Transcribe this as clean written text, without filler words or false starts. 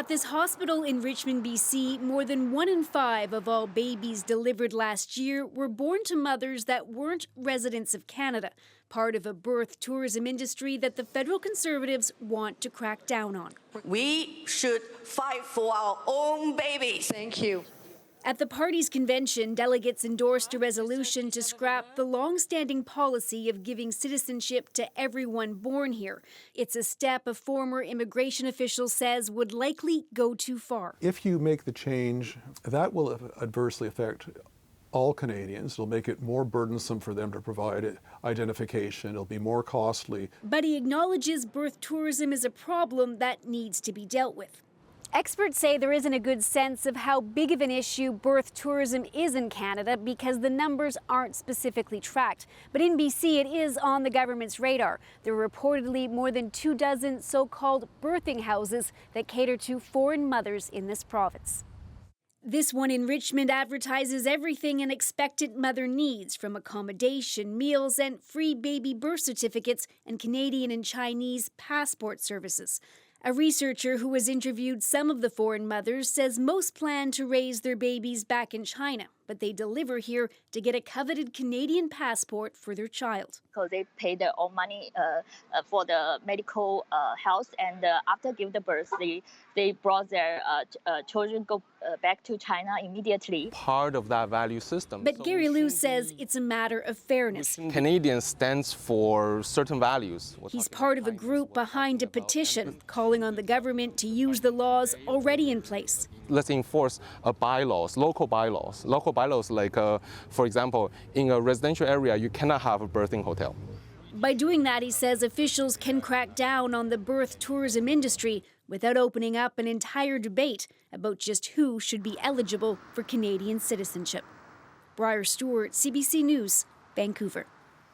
At this hospital in Richmond, BC, more than 1 in 5 of all babies delivered last year were born to mothers that weren't residents of Canada, part of a birth tourism industry that the federal Conservatives want to crack down on. We should fight for our own babies. Thank you. At the party's convention, delegates endorsed a resolution to scrap the long-standing policy of giving citizenship to everyone born here. It's a step a former immigration official says would likely go too far. If you make the change, that will adversely affect all Canadians. It'll make it more burdensome for them to provide identification. It'll be more costly. But he acknowledges birth tourism is a problem that needs to be dealt with. Experts say there isn't a good sense of how big of an issue birth tourism is in Canada because the numbers aren't specifically tracked. But in BC, it is on the government's radar. There are reportedly more than 24 so-called birthing houses that cater to foreign mothers in this province. This one in Richmond advertises everything an expectant mother needs, from accommodation, meals, and free baby birth certificates and Canadian and Chinese passport services. A researcher who has interviewed some of the foreign mothers says most plan to raise their babies back in China, but they deliver here to get a coveted Canadian passport for their child. Because they pay their own money for the medical health, and after giving the birth, they brought their children go back to China immediately. Part of that value system. But Gary Liu says it's a matter of fairness. Canadian stands for certain values. He's part of a group behind a petition calling on the government to use the laws already in place. Let's enforce bylaws, local bylaws. Local bylaws like, for example, in a residential area, you cannot have a birthing hotel. By doing that, he says officials can crack down on the birth tourism industry without opening up an entire debate about just who should be eligible for Canadian citizenship. Briar Stewart, CBC News, Vancouver.